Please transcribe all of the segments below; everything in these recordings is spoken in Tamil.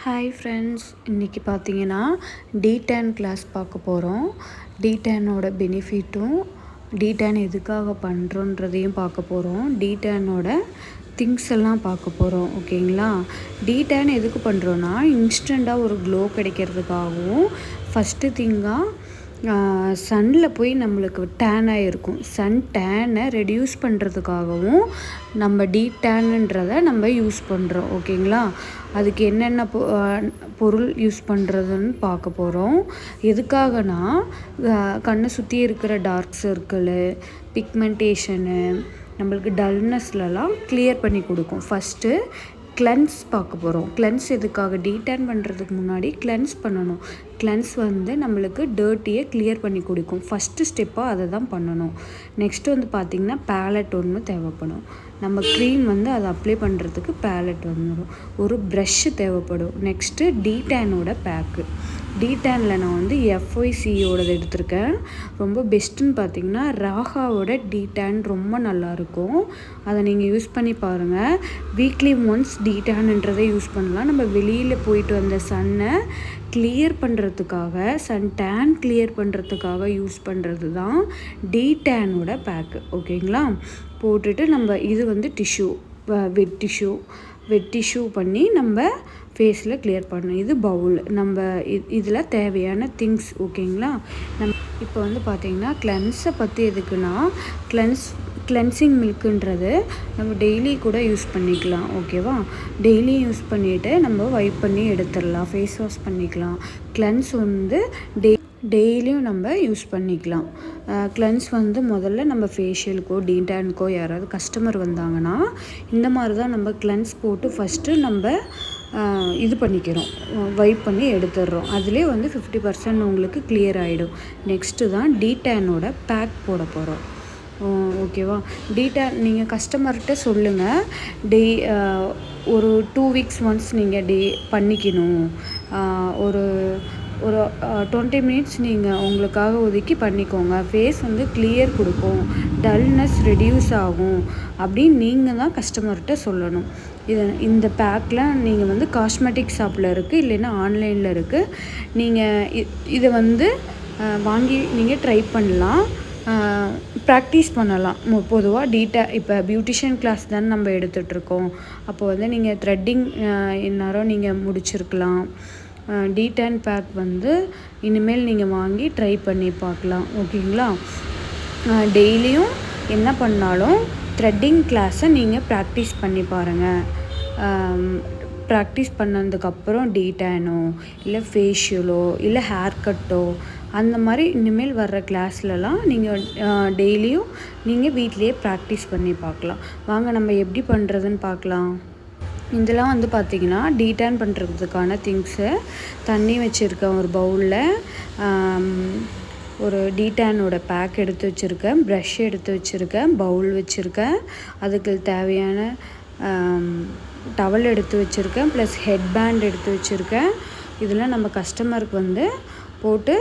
ஹாய் ஃப்ரெண்ட்ஸ், இன்றைக்கி பார்த்தீங்கன்னா D10 கிளாஸ் பார்க்க போகிறோம். D10ஓட பெனிஃபிட்டும் D10 எதுக்காக பண்ணுறோன்றதையும் பார்க்க போகிறோம். D10ஓட திங்ஸ் எல்லாம் பார்க்க போகிறோம். ஓகேங்களா? D10 எதுக்கு பண்ணுறோன்னா இன்ஸ்டண்ட்டாக ஒரு க்ளோ கிடைக்கிறதுக்காகவும், ஃபஸ்ட்டு திங்காக சன்னில் போய் நம்மளுக்கு டேன் ஆகிருக்கும். சன் டேனை ரெடியூஸ் பண்ணுறதுக்காகவும் நம்ம D10ன்றதை நம்ம யூஸ் பண்ணுறோம். ஓகேங்களா? அதுக்கு என்னென்ன பொருள் யூஸ் பண்ணுறதுன்னு பார்க்க போகிறோம். எதுக்காகனா கண்ணை சுற்றி இருக்கிற டார்க் சர்க்கிளு, பிக்மெண்டேஷனு, நம்மளுக்கு டல்னஸ்லலாம் கிளியர் பண்ணி கொடுக்கும். ஃபஸ்ட்டு கிளென்ஸ் பார்க்க போகிறோம். கிளென்ஸ் எதுக்காக? D10 பண்ணுறதுக்கு முன்னாடி கிளென்ஸ் பண்ணணும். கிளென்ஸ் நம்மளுக்கு டர்ட்டியை கிளியர் பண்ணி கொடுக்கும். ஃபஸ்ட்டு ஸ்டெப்பாக அதை தான் பண்ணணும். நெக்ஸ்ட்டு பார்த்திங்கன்னா பேலட் ஒன்று தேவைப்படும். நம்ம க்ரீம் அதை அப்ளை பண்ணுறதுக்கு பேலட் வந்துடும். ஒரு ப்ரஷ்ஷு தேவைப்படும். Next D10ஓட bag. D10ல் நான் FYCயோடது எடுத்திருக்கேன். ரொம்ப பெஸ்ட்டுன்னு பார்த்திங்கன்னா ராகாவோட D10 ரொம்ப நல்லாயிருக்கும். அதை நீங்கள் யூஸ் பண்ணி பாருங்கள். வீக்லி ஒன்ஸ் D10ன்றதை யூஸ் பண்ணலாம். நம்ம வெளியில் போயிட்டு வந்த சன்னை கிளியர் பண்ணுறதுக்காக, சன் டேன் கிளியர் பண்ணுறதுக்காக யூஸ் பண்ணுறது தான் D10ஓட பேக்கு. ஓகேங்களா? போட்டுட்டு நம்ம இது டிஷ்யூ, வெட் டிஷ்யூ பண்ணி நம்ம ஃபேஸில் கிளியர் பண்ணணும். இது பவுல். நம்ம இதில் தேவையான திங்ஸ். ஓகேங்களா? இப்போ பார்த்திங்கன்னா கிளென்ஸை பற்றி எதுக்குன்னா, கிளென்சிங் மில்க்குன்றது நம்ம டெய்லி கூட யூஸ் பண்ணிக்கலாம். ஓகேவா? டெய்லி யூஸ் பண்ணிவிட்டு நம்ம வைப் பண்ணி எடுத்துடலாம். ஃபேஸ் வாஷ் பண்ணிக்கலாம். கிளென்ஸ் டெய்லியும் நம்ம யூஸ் பண்ணிக்கலாம். கிளென்ஸ் முதல்ல நம்ம ஃபேஷியலுக்கோ D10க்கோ யாராவது கஸ்டமர் வந்தாங்கன்னா இந்த மாதிரி தான் நம்ம கிளென்ஸ் போட்டு ஃபஸ்ட்டு நம்ம இது பண்ணிக்கிறோம், வைப் பண்ணி எடுத்துடுறோம். அதிலே 50% உங்களுக்கு கிளியர் ஆகிடும். நெக்ஸ்ட்டு தான் D10ஓட பேக் போட போகிறோம். ஓகேவா? D10 நீங்கள் கஸ்டமர்கிட்ட சொல்லுங்கள், ஒரு 2 வீக்ஸ் ஒன்ஸ் நீங்கள் பண்ணிக்கணும். ஒரு 20 மினிட்ஸ் நீங்கள் உங்களுக்காக ஒதுக்கி பண்ணிக்கோங்க. ஃபேஸ் கிளியர் கொடுக்கும், டல்னஸ் ரெடியூஸ் ஆகும் அப்படின்னு நீங்கள் தான் கஸ்டமர்கிட்ட சொல்லணும். இந்த பேக்கில் நீங்கள் காஸ்மெட்டிக் ஷாப்பில் இருக்குது, இல்லைன்னா ஆன்லைனில் இருக்குது. நீங்கள் இதை வாங்கி நீங்கள் ட்ரை பண்ணலாம், ப்ராக்டிஸ் பண்ணலாம். பொதுவாக இப்போ பியூட்டிஷியன் கிளாஸ் தானே நம்ம எடுத்துகிட்ருக்கோம். அப்போ நீங்கள் த்ரெட்டிங் இந்நேரம் நீங்கள் முடிச்சிருக்கலாம். D10 பேக் இனிமேல் நீங்கள் வாங்கி ட்ரை பண்ணி பார்க்கலாம். ஓகேங்களா? டெய்லியும் என்ன பண்ணாலும் த்ரெட்டிங் கிளாஸை நீங்கள் ப்ராக்டிஸ் பண்ணி பாருங்கள். ப்ராக்டிஸ் பண்ணதுக்கப்புறம் D10ஓ இல்லை ஃபேஷியலோ இல்லை ஹேர் கட்டோ அந்த மாதிரி இனிமேல் வர்ற கிளாஸ்லலாம் நீங்கள் டெய்லியும் நீங்கள் வீட்டிலையே ப்ராக்டிஸ் பண்ணி பார்க்கலாம். வாங்க நம்ம எப்படி பண்ணுறதுன்னு பார்க்கலாம். இதெல்லாம் பார்த்திங்கன்னா D10 பண்ணுறதுக்கான திங்ஸு. தண்ணி வச்சுருக்கேன் ஒரு பவுலில். ஒரு D10ஓட பேக் எடுத்து வச்சுருக்கேன். ப்ரஷ் எடுத்து வச்சுருக்கேன். பவுல் வச்சுருக்கேன். அதுக்கு தேவையான டவல் எடுத்து வச்சுருக்கேன். ப்ளஸ் ஹெட் பேண்ட் எடுத்து வச்சுருக்கேன். இதில் நம்ம கஸ்டமருக்கு போட்டு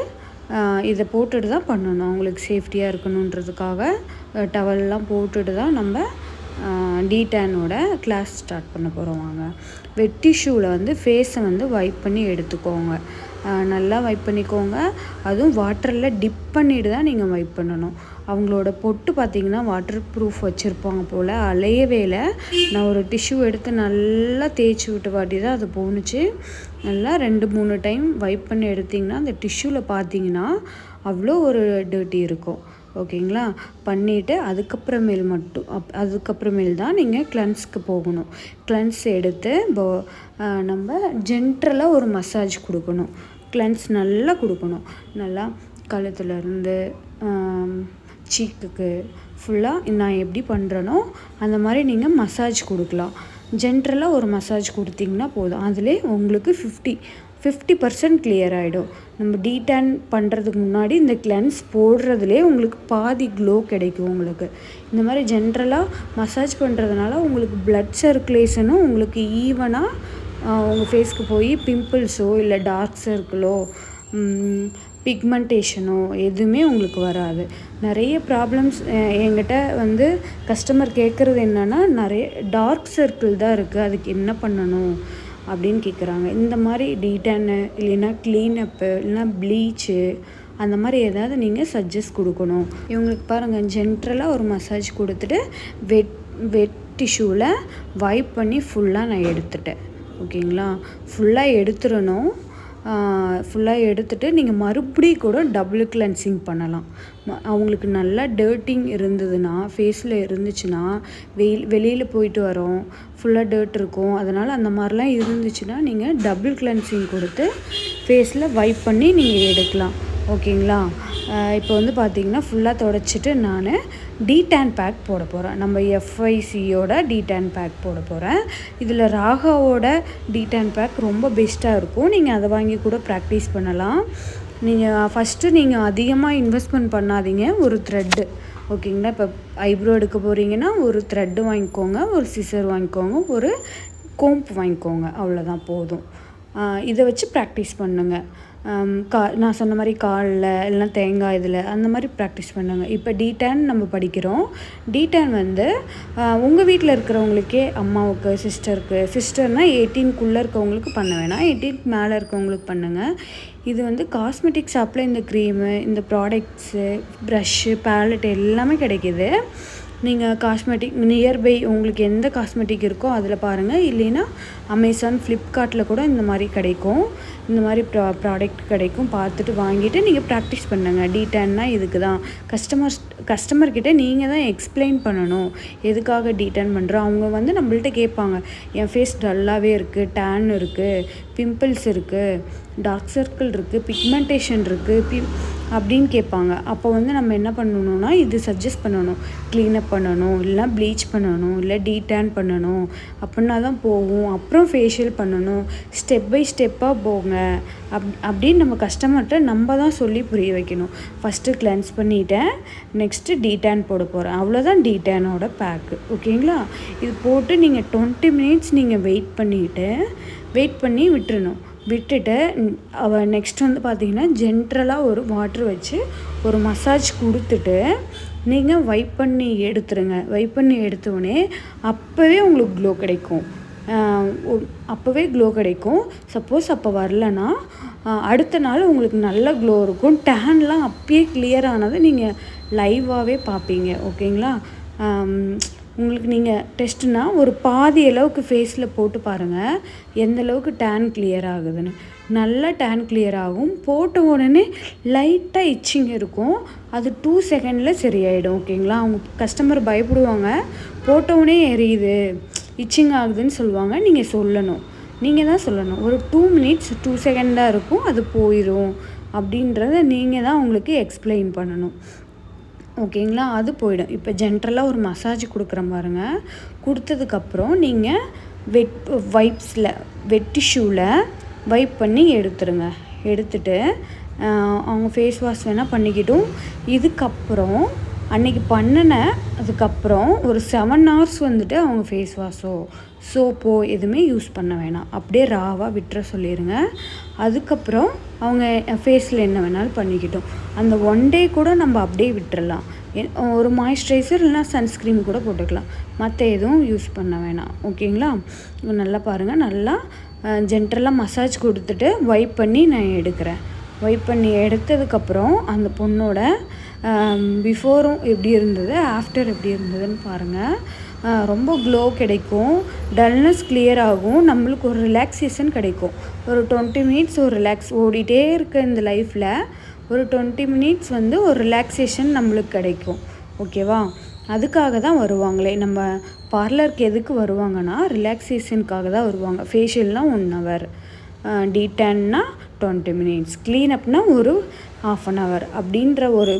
இதை போட்டுட்டு தான் பண்ணணும். அவங்களுக்கு சேஃப்டியாக இருக்கணுன்றதுக்காக டவல்லாம் போட்டுட்டு தான் நம்ம D10ஓட கிளாஸ் ஸ்டார்ட் பண்ண போகிறோம். வாங்க. வெட் டிஷ்யூவில் ஃபேஸை வைப் பண்ணி எடுத்துக்கோங்க. நல்லா வைப் பண்ணிக்கோங்க. அதுவும் வாட்டரில் டிப் பண்ணிட்டு தான் நீங்கள் வைப் பண்ணணும். அவங்களோட பொட்டு பார்த்திங்கன்னா வாட்டர் ப்ரூஃப் வச்சுருப்பாங்க போல், அலையவே இல்லை. நான் ஒரு டிஷ்யூ எடுத்து நல்லா தேய்ச்சி விட்டு வாட்டி தான் அது போணுச்சு. நல்லா 2-3 டைம் வைப் பண்ணி எடுத்திங்கன்னா அந்த டிஷ்யூவில் பார்த்திங்கன்னா அவ்வளோ ஒரு டர்ட்டி இருக்கும். ஓகேங்களா? பண்ணிவிட்டு அதுக்கப்புறமேல் தான் நீங்கள் கிளென்ஸ்க்கு போகணும். கிளென்ஸ் எடுத்து நம்ம ஜென்ட்ரலாக ஒரு மசாஜ் கொடுக்கணும். கிளென்ஸ் நல்லா கொடுக்கணும். நல்லா கழுத்துலேருந்து சீக்குக்கு ஃபுல்லாக நான் எப்படி பண்ணுறேனோ அந்த மாதிரி நீங்கள் மசாஜ் கொடுக்கலாம். ஜென்ட்ரலாக ஒரு மசாஜ் கொடுத்திங்கன்னா போதும். அதிலே உங்களுக்கு 50% கிளியர் ஆகிடும். நம்ம D10 பண்ணுறதுக்கு முன்னாடி இந்த கிளென்ஸ் போடுறதுலே உங்களுக்கு பாதி க்ளோ கிடைக்கும். உங்களுக்கு இந்த மாதிரி ஜென்ரலாக மசாஜ் பண்ணுறதுனால உங்களுக்கு ப்ளட் சர்க்குலேஷனும் உங்களுக்கு ஈவனாக உங்கள் ஃபேஸ்க்கு போய் பிம்பிள்ஸோ இல்லை டார்க் சர்க்கிளோ பிக்மெண்டேஷனோ எதுவுமே உங்களுக்கு வராது. நிறைய ப்ராப்ளம்ஸ் என்கிட்ட கஸ்டமர் கேட்குறது என்னென்னா, நிறைய டார்க் சர்க்கிள் தான் இருக்குது, அதுக்கு என்ன பண்ணணும் அப்படின்னு கேட்குறாங்க. இந்த மாதிரி டீடானு இல்லைன்னா க்ளீனப்பு இல்லைன்னா ப்ளீச்சு அந்த மாதிரி ஏதாவது நீங்கள் சஜ்ஜஸ்ட் கொடுக்கணும். இவங்களுக்கு பாருங்கள், ஜென்ட்ரலாக ஒரு மசாஜ் கொடுத்துட்டு வெட் டிஷ்யூவில் வைப் பண்ணி ஃபுல்லாக நான் எடுத்துட்டேன். ஓகேங்களா, ஃபுல்லாக எடுத்துடணும். ஃபுல்லாக எடுத்துகிட்டு நீங்கள் மறுபடியும் கூட டபுள் கிளென்சிங் பண்ணலாம். அவங்களுக்கு நல்லா டர்ட்டிங் இருந்ததுன்னா, ஃபேஸில் இருந்துச்சுன்னா, வெளியில் போயிட்டு வரோம், ஃபுல்லாக டர்ட் இருக்கும், அதனால் அந்த மாதிரிலாம் இருந்துச்சுன்னா நீங்கள் டபுள் கிளென்சிங் கொடுத்து ஃபேஸில் வைப் பண்ணி நீங்கள் எடுக்கலாம். ஓகேங்களா, இப்போ வந்து பார்த்திங்கன்னா ஃபுல்லாக துடைச்சிட்டு நான் டீடான் பேக் போட போகிறேன். நம்ம எஃப்ஐசியோட டீடான் பேக் போட போகிறேன். இதில் ராகாவோட டீடான் பேக் ரொம்ப பெஸ்ட்டாக இருக்கும். நீங்கள் அதை வாங்கி கூட ப்ராக்டிஸ் பண்ணலாம். நீங்கள் அதிகமாக இன்வெஸ்ட்மெண்ட் பண்ணாதீங்க. ஒரு த்ரெட்டு, ஓகேங்களா, இப்போ ஐப்ரோ எடுக்க போகிறீங்கன்னா ஒரு த்ரெட்டு வாங்கிக்கோங்க, ஒரு சிசர் வாங்கிக்கோங்க, ஒரு கோம்ப் வாங்கிக்கோங்க, அவ்வளோதான் போதும். இதை வச்சு ப்ராக்டிஸ் பண்ணுங்கள். நான் சொன்ன மாதிரி காலில் இல்லைனா தேங்காய் இதில் அந்த மாதிரி ப்ராக்டிஸ் பண்ணுங்க. இப்போ டீடான் நம்ம படிக்கிறோம். டீடான் வந்து உங்கள் வீட்டில் இருக்கிறவங்களுக்கே, அம்மாவுக்கு, சிஸ்டர்னால் 18க்குள்ளே இருக்கவங்களுக்கு பண்ண வேணாம், 18க்கு மேலே இருக்கவங்களுக்கு பண்ணுங்கள். இது வந்து காஸ்மெட்டிக் ஷாப்பில் இந்த க்ரீமு, இந்த ப்ராடக்ட்ஸு, ப்ரஷ்ஷு, பேலட் எல்லாமே கிடைக்கிது. நீங்கள் காஸ்மெட்டிக் நியர்பை உங்களுக்கு எந்த காஸ்மெட்டிக் இருக்கோ அதில் பாருங்கள். இல்லைன்னா அமேசான், ஃப்ளிப்கார்ட்டில் கூட இந்த மாதிரி கிடைக்கும். இந்த மாதிரி ப்ராடக்ட் கிடைக்கும். பார்த்துட்டு வாங்கிட்டு நீங்கள் ப்ராக்டிஸ் பண்ணுங்கள். டீடான்னா இதுக்கு தான். கஸ்டமர்கிட்ட நீங்கள் தான் எக்ஸ்பிளைன் பண்ணணும் எதுக்காக டீடான் பண்ணுறோம். அவங்க வந்து நம்மள்ட்ட கேட்பாங்க, என் ஃபேஸ் டல்லாகவே இருக்குது, டேன் இருக்குது, பிம்பிள்ஸ் இருக்குது, டார்க் சர்க்கிள் இருக்குது, பிக்மெண்டேஷன் இருக்குது அப்படின்னு கேட்பாங்க. அப்போ வந்து நம்ம என்ன பண்ணணும்னா இது சஜஸ்ட் பண்ணணும். க்ளீனப் பண்ணணும், இல்லைனா ப்ளீச் பண்ணணும், இல்லை டீடான் பண்ணணும் அப்படின்னா தான் போகும். அப்புறம் ஃபேஷியல் பண்ணணும். ஸ்டெப் பை ஸ்டெப்பாக போங்க அப்படின்னு நம்ம கஸ்டமர்கிட்ட நம்ம தான் சொல்லி புரிய வைக்கணும். ஃபஸ்ட்டு கிளென்ஸ் பண்ணிவிட்டேன், நெக்ஸ்ட்டு டீடான் போட போகிறேன். அவ்வளோதான் டீடானோட பேக்கு. ஓகேங்களா, இது போட்டு நீங்கள் 20 மினிட்ஸ் நீங்கள் வெயிட் பண்ணி விட்டுட்டு நெக்ஸ்ட் வந்து பார்த்திங்கன்னா ஜென்ட்ரலாக ஒரு வாட்ரு வச்சு ஒரு மசாஜ் கொடுத்துட்டு நீங்கள் வைப் பண்ணி எடுத்துருங்க. வைப் பண்ணி எடுத்தோடனே அப்போவே உங்களுக்கு க்ளோ கிடைக்கும். சப்போஸ் அப்போ வரலன்னா அடுத்த நாள் உங்களுக்கு நல்ல க்ளோ இருக்கும். டேன்லாம் அப்பயே கிளியர் ஆனதை நீங்கள் லைவாகவே பார்ப்பீங்க. ஓகேங்களா, உங்களுக்கு நீங்கள் டெஸ்ட்டுனா ஒரு பாதி அளவுக்கு ஃபேஸில் போட்டு பாருங்கள் எந்த அளவுக்கு டேன் கிளியர் ஆகுதுன்னு. நல்லா டேன் கிளியர் ஆகும். போட்ட உடனே லைட்டாக இச்சிங் இருக்கும், அது 2 செகண்டில் சரியாயிடும். ஓகேங்களா, அவங்க கஸ்டமர் பயப்படுவாங்க, போட்டவுடனே எரியுது, இச்சிங் ஆகுதுன்னு சொல்லுவாங்க. நீங்கள் தான் சொல்லணும் ஒரு 2 மினிட்ஸ் 2 செகண்ட் தான் இருக்கும், அது போயிடும் அப்படின்றத நீங்கள் தான் அவங்களுக்கு எக்ஸ்பிளைன் பண்ணணும். ஓகேங்களா, அது போயிடும். இப்போ ஜென்ட்ரலாக ஒரு மசாஜ் கொடுக்குறேன் பாருங்கள். கொடுத்ததுக்கப்புறம் நீங்கள் வெட் டிஷ்யூவில் வைப் பண்ணி எடுத்துட்டு அவங்க ஃபேஸ் வாஷ் வேணால் பண்ணிக்கிட்டும். இதுக்கப்புறம் அன்றைக்கி அதுக்கப்புறம் ஒரு 7 hours வந்துட்டு அவங்க ஃபேஸ் வாஷோ சோப்போ எதுவுமே யூஸ் பண்ண வேணாம். அப்படியே ராவாக விட்டுற சொல்லிடுங்க. அதுக்கப்புறம் அவங்க ஃபேஸில் என்ன வேணாலும் பண்ணிக்கிட்டோம். அந்த 1 day கூட நம்ம அப்படியே விட்டுறலாம். ஒரு மாய்ஸ்சரைசர் இல்லைனா சன்ஸ்க்ரீன் கூட போட்டுக்கலாம். மற்ற எதுவும் யூஸ் பண்ண வேணாம். ஓகேங்களா, நல்லா பாருங்கள். நல்லா ஜென்ட்ரலாக மசாஜ் கொடுத்துட்டு வைப் பண்ணி நான் எடுக்கிறேன். வைப் பண்ணி எடுத்ததுக்கப்புறம் அந்த பொண்ணோட பிஃபோரும் எப்படி இருந்தது, ஆஃப்டர் எப்படி இருந்ததுன்னு பாருங்கள். ரொம்ப க்ளோ கிடைக்கும், டல்னஸ் கிளியர் ஆகும், நம்மளுக்கு ஒரு ரிலாக்ஸேஷன் கிடைக்கும். ஒரு 20 மினிட்ஸ் ஒரு ரிலாக்ஸ் ஓடிட்டே இருக்க இந்த லைஃப்பில் ஒரு 20 மினிட்ஸ் வந்து ஒரு ரிலாக்ஸேஷன் நம்மளுக்கு கிடைக்கும். ஓகேவா, அதுக்காக தான் வருவாங்களே. நம்ம பார்லருக்கு எதுக்கு வருவாங்கன்னா ரிலாக்ஸேஷனுக்காக தான் வருவாங்க. ஃபேஷியல்னால் 1 hour, டீடான்னா 20 மினிட்ஸ், க்ளீனப்னா ஒரு 1/2 hour அப்படின்ற ஒரு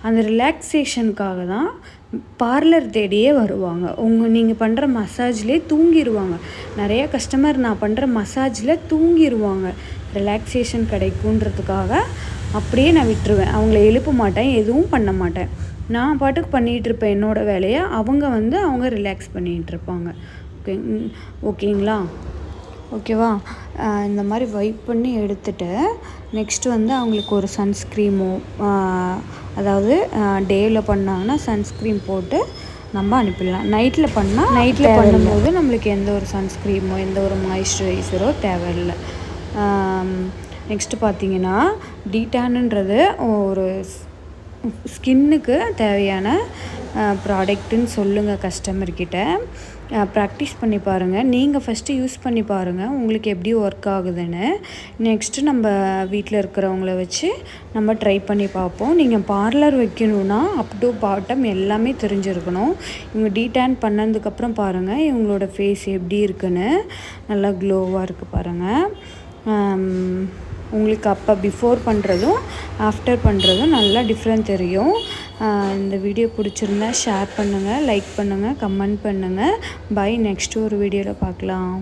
அந்த ரிலாக்ஸேஷனுக்காக தான் பார்லர் தேடியே வருவாங்க. நீங்கள் பண்ணுற மசாஜ்லேயே தூங்கிடுவாங்க. நிறைய கஸ்டமர் நான் பண்ணுற மசாஜில் தூங்கிடுவாங்க. ரிலாக்ஸேஷன் கிடைக்குன்றதுக்காக அப்படியே நான் விட்டுருவேன். அவங்கள எழுப்ப மாட்டேன், எதுவும் பண்ண மாட்டேன். நான் பாட்டுக்கு பண்ணிகிட்ருப்பேன் என்னோடய வேலையை. அவங்க ரிலாக்ஸ் பண்ணிகிட்ருப்பாங்க. ஓகேங்களா, ஓகேவா. இந்த மாதிரி வைப் பண்ணி எடுத்துகிட்டு நெக்ஸ்ட்டு வந்து அவங்களுக்கு ஒரு சன்ஸ்க்ரீமோ, அதாவது டேயில் பண்ணாங்கன்னா சன்ஸ்க்ரீம் போட்டு நம்ம அனுப்பிடலாம். நைட்டில் பண்ணும்போது நம்மளுக்கு எந்த ஒரு சன்ஸ்க்ரீமோ எந்த ஒரு மாய்ஸ்சரைசரோ தேவையில்லை. நெக்ஸ்ட்டு பார்த்தீங்கன்னா டீடானுன்றது ஒரு ஸ்கின்னுக்கு தேவையான ப்ராடக்ட்டுன்னு சொல்லுங்கள் கஸ்டமர்கிட்ட. ப்ராக்டிஸ் பண்ணி பாருங்கள். நீங்கள் ஃபஸ்ட்டு யூஸ் பண்ணி பாருங்கள் உங்களுக்கு எப்படி ஒர்க் ஆகுதுன்னு. நெக்ஸ்ட்டு நம்ம வீட்டில் இருக்கிறவங்கள வச்சு நம்ம ட்ரை பண்ணி பார்ப்போம். நீங்கள் பார்லர் வைக்கணுன்னா அப் டு பாட்டம் எல்லாமே தெரிஞ்சிருக்கணும். இவங்க டீடான் பண்ணதுக்கப்புறம் பாருங்கள் இவங்களோட ஃபேஸ் எப்படி இருக்குன்னு. நல்லா க்ளோவாக இருக்குது பாருங்கள். உங்களுக்கு அப்போ பிஃபோர் பண்ணுறதும் ஆஃப்டர் பண்ணுறதும் நல்லா டிஃப்ரெண்ட் தெரியும். இந்த வீடியோ பிடிச்சிருந்தா ஷேர் பண்ணுங்கள், லைக் பண்ணுங்கள், கமெண்ட் பண்ணுங்கள். பை. நெக்ஸ்ட்டு ஒரு வீடியோவில் பார்க்கலாம்.